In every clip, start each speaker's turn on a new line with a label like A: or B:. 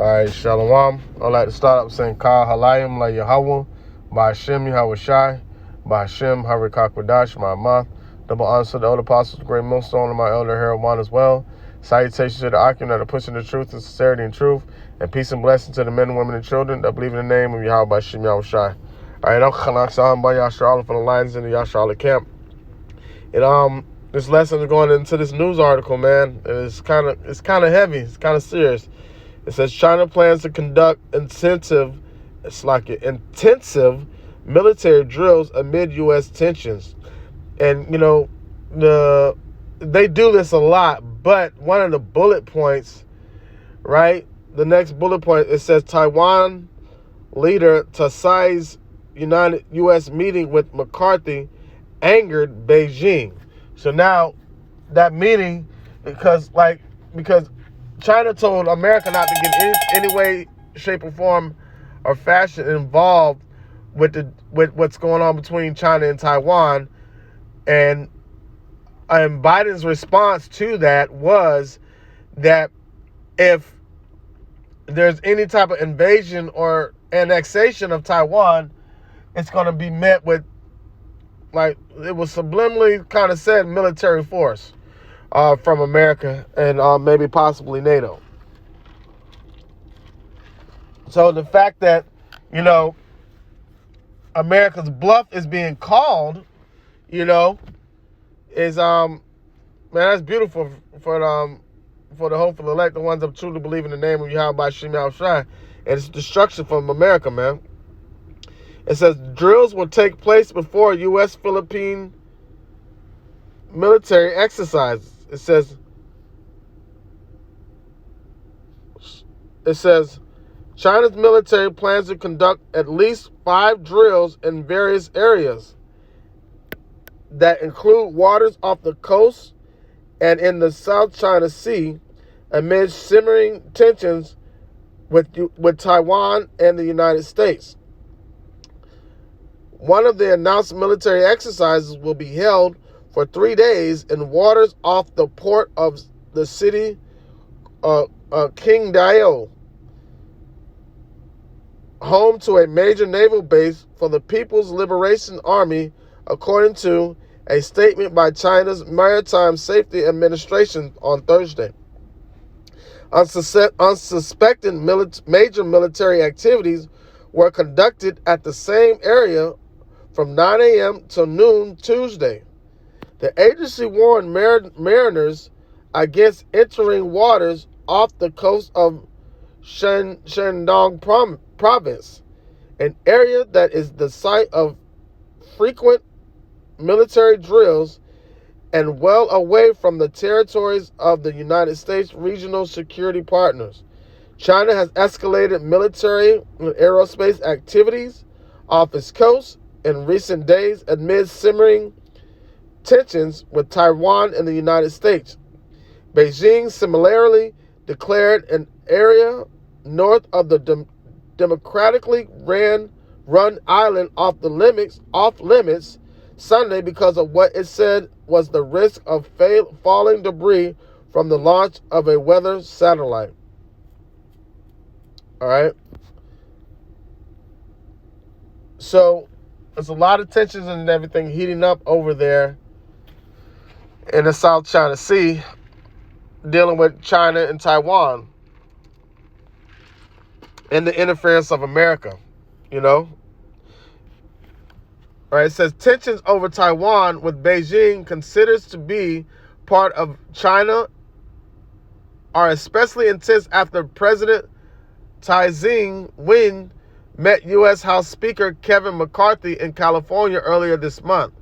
A: All right, Shalom. I'd like to start up saying Ka Halayim La Yahweh, by Hashem Yahweh Shai, by Hashem Harikak Wadash, my mouth. Double honor to the elder apostles, the great millstone, and my elder Harold one as well. Salutations to the Akim that are pushing the truth and sincerity and truth, and peace and blessing to the men and women and children that believe in the name of Yahweh by Hashem Yahweh Shai. All right, I'm Chanak Saham by Yashar for the Lions in the Yashar camp. And this lesson is going into this news article, man. And it's kind of heavy. It's kind of serious. It says China plans to conduct intensive military drills amid U.S. tensions. And, you know, they do this a lot, but one of the bullet points, right? The next bullet point, it says Taiwan leader Tsai's United U.S. meeting with McCarthy angered Beijing. So now that meeting, because China told America not to get any way, shape, or form or fashion involved with what's going on between China and Taiwan, and Biden's response to that was that if there's any type of invasion or annexation of Taiwan, it's going to be met with, like it was subliminally kind of said, military force from America and maybe possibly NATO. So the fact that, you know, America's bluff is being called, you know, is man, that's beautiful for the hopeful elect, the ones that truly believe in the name of Yahweh by Shem Yahweh Shai, and it's destruction from America, man. It says drills will take place before U.S.-Philippine military exercises. It says China's military plans to conduct at least 5 drills in various areas that include waters off the coast and in the South China Sea amid simmering tensions with Taiwan and the United States. One of the announced military exercises will be held for 3 days in waters off the port of the city Qingdao, home to a major naval base for the People's Liberation Army, according to a statement by China's Maritime Safety Administration on Thursday. Unsuspected major military activities were conducted at the same area from 9 a.m. to noon Tuesday. The agency warned mariners against entering waters off the coast of Shandong province, an area that is the site of frequent military drills and well away from the territories of the United States regional security partners. China has escalated military and aerospace activities off its coast in recent days amid simmering tensions with Taiwan and the United States. Beijing similarly declared an area north of the democratically run island off limits Sunday because of what it said was the risk of falling debris from the launch of a weather satellite. All right. So there's a lot of tensions and everything heating up over there in the South China Sea, dealing with China and Taiwan and the interference of America, you know. All right, it says tensions over Taiwan, with Beijing considers to be part of China, are especially intense after President Tsai Ing-wen met U.S. House Speaker Kevin McCarthy in California earlier this month.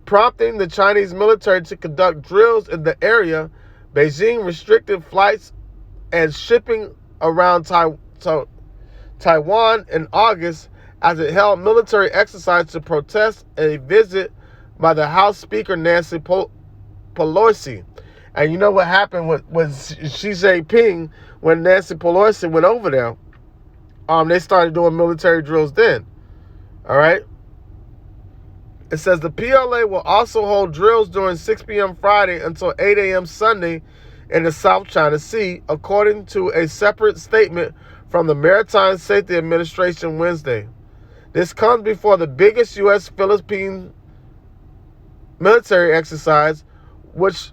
A: Prompting the Chinese military to conduct drills in the area, Beijing restricted flights and shipping around Taiwan in August as it held military exercise to protest a visit by the House Speaker Nancy Pelosi. And you know what happened with Xi Jinping when Nancy Pelosi went over there? They started doing military drills then. All right. It says the PLA will also hold drills during 6 p.m. Friday until 8 a.m. Sunday in the South China Sea, according to a separate statement from the Maritime Safety Administration Wednesday. This comes before the biggest U.S.-Philippine military exercise, which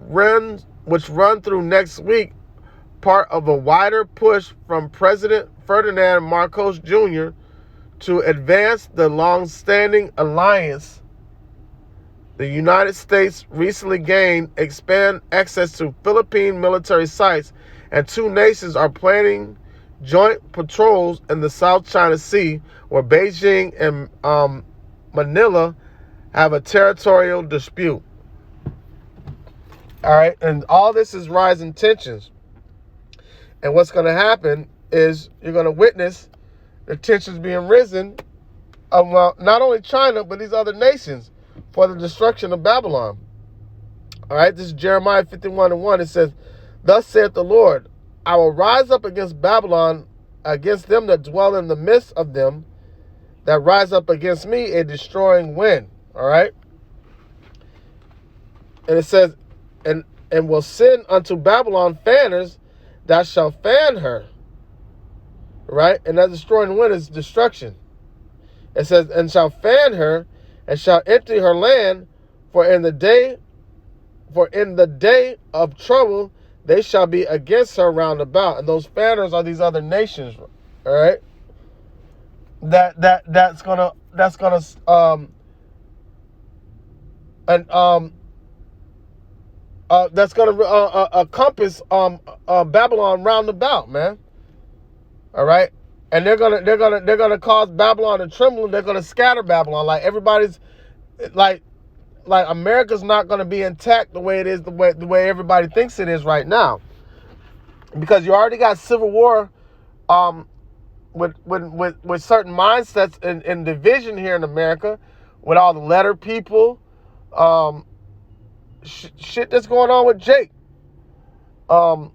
A: run through next week, part of a wider push from President Ferdinand Marcos Jr. to advance the long-standing alliance. The United States recently gained expand access to Philippine military sites, and two nations are planning joint patrols in the South China Sea, where Beijing and Manila have a territorial dispute. All right, and all this is rising tensions. And what's going to happen is you're going to witness the tensions being risen of not only China, but these other nations for the destruction of Babylon. All right, this is Jeremiah 51:1. It says, "Thus saith the Lord, I will rise up against Babylon, against them that dwell in the midst of them, that rise up against me, a destroying wind." All right. And it says, and will send unto Babylon fanners that shall fan her. Right? And that destroying wind is destruction. It says, and shall fan her, and shall empty her land, for in the day of trouble they shall be against her round about. And those fanners are these other nations, all right? That's gonna encompass Babylon round about, man. All right, and they're gonna cause Babylon to tremble. They're gonna scatter Babylon. Like everybody's, like America's not gonna be intact the way it is, the way everybody thinks it is right now, because you already got civil war, with certain mindsets and division here in America, with all the letter people, shit that's going on with Jake, the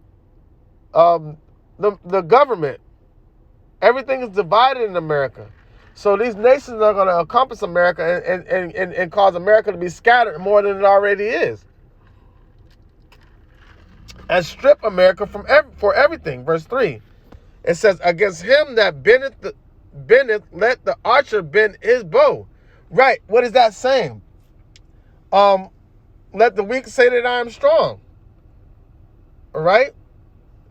A: government. Everything is divided in America. So these nations are going to encompass America and cause America to be scattered more than it already is. And strip America for everything. Verse 3. It says, against him that bendeth, let the archer bend his bow. Right. What is that saying? Let the weak say that I am strong. All right.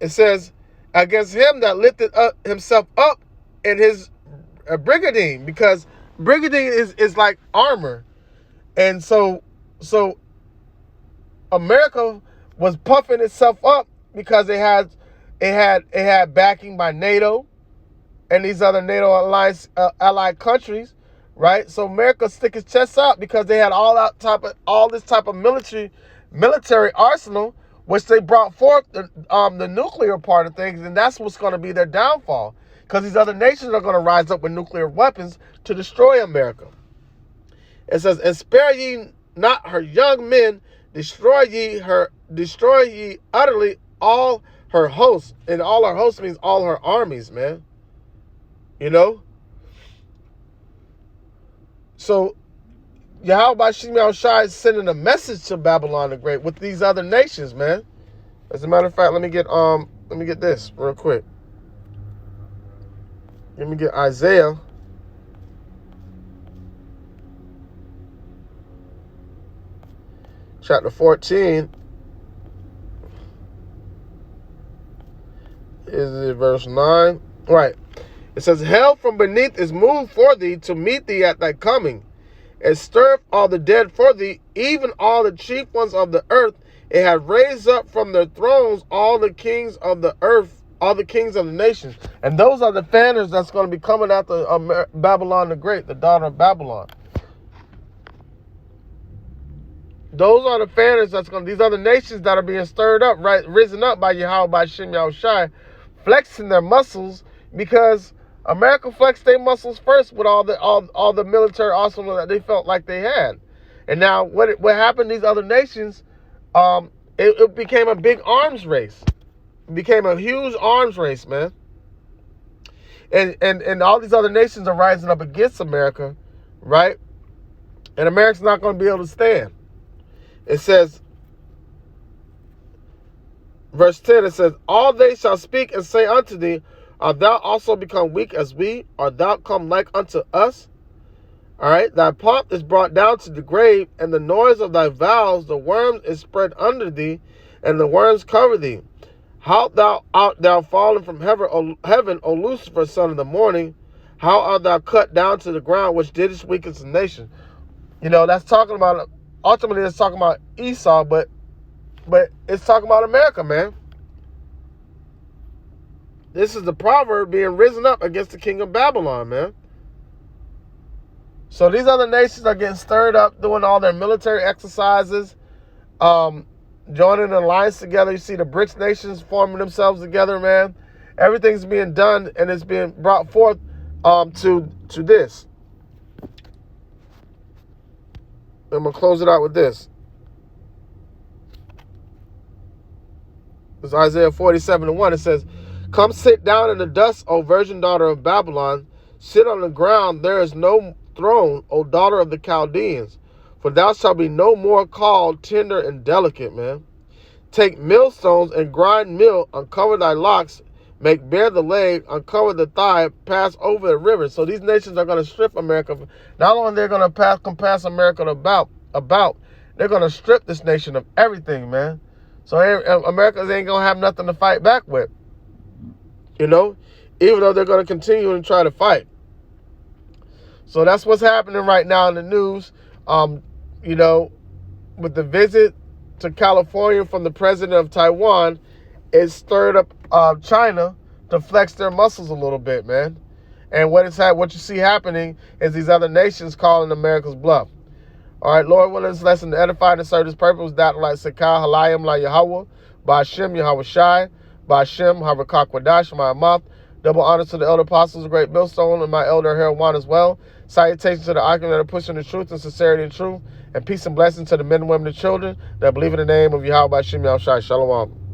A: It says, against him that lifted up himself up in his brigandine, because brigandine is like armor. And so America was puffing itself up because it had backing by NATO and these other NATO allied countries, right? So America stick its chest out because they had all this type of military arsenal, which they brought forth the nuclear part of things, and that's what's going to be their downfall, because these other nations are going to rise up with nuclear weapons to destroy America. It says, and spare ye not her young men, destroy ye utterly all her hosts. And all her hosts means all her armies, man. You know? So Yahweh Shimei Shai is sending a message to Babylon the Great with these other nations, man. As a matter of fact, let me get this real quick. Let me get Isaiah. Chapter 14. Is it verse 9? Right. It says, hell from beneath is moved for thee to meet thee at thy coming, and stirreth all the dead for thee, even all the chief ones of the earth. It hath raised up from their thrones all the kings of the earth, all the kings of the nations. And those are the fanners that's going to be coming after Babylon the Great, the daughter of Babylon. Those are the fanners these other nations that are being stirred up, right, risen up by Yahweh, by Shem Yahushai, flexing their muscles, because America flexed their muscles first with all the military arsenal that they felt like they had. And now what happened, these other nations, it became a big arms race. It became a huge arms race, man. And all these other nations are rising up against America, right? And America's not going to be able to stand. It says, verse 10, it says, all they shall speak and say unto thee, Art thou also become weak as we? Art thou come like unto us? All right. Thy pomp is brought down to the grave, and the noise of thy vows, the worms is spread under thee, and the worms cover thee. How art thou fallen from heaven, O Lucifer, son of the morning? How art thou cut down to the ground, which didst weaken the nation? You know, that's talking about, ultimately it's talking about Esau, but it's talking about America, man. This is the proverb being risen up against the king of Babylon, man. So these other nations are getting stirred up, doing all their military exercises, joining an alliance together. You see the BRICS nations forming themselves together, man. Everything's being done, and it's being brought forth to this. I'm going to close it out with this. It's Isaiah 47:1. It says, come sit down in the dust, O virgin daughter of Babylon. Sit on the ground. There is no throne, O daughter of the Chaldeans. For thou shalt be no more called tender and delicate, man. Take millstones and grind meal. Uncover thy locks. Make bare the leg. Uncover the thigh. Pass over the river. So these nations are going to strip America. Not only they're going to compass America about, they're going to strip this nation of everything, man. So America ain't going to have nothing to fight back with. You know, even though they're going to continue and try to fight. So that's what's happening right now in the news. You know, with the visit to California from the president of Taiwan, it stirred up China to flex their muscles a little bit, man. And what you see happening is these other nations calling America's bluff. All right, Lord willing, this lesson to edify and serve His purpose. That like Sekah Halayim La Yahweh, Ba'Shem Yahweh Shai, Ba'Shem Havrakak Wadash, my mouth. Double honor to the elder apostles, the great millstone, and my elder Harold Wan as well. Salutations to the argument that are pushing the truth and sincerity and truth. And peace and blessings to the men, women, and children that believe in the name of Yahweh Ba'Shem Yahweh Shai. Shalom.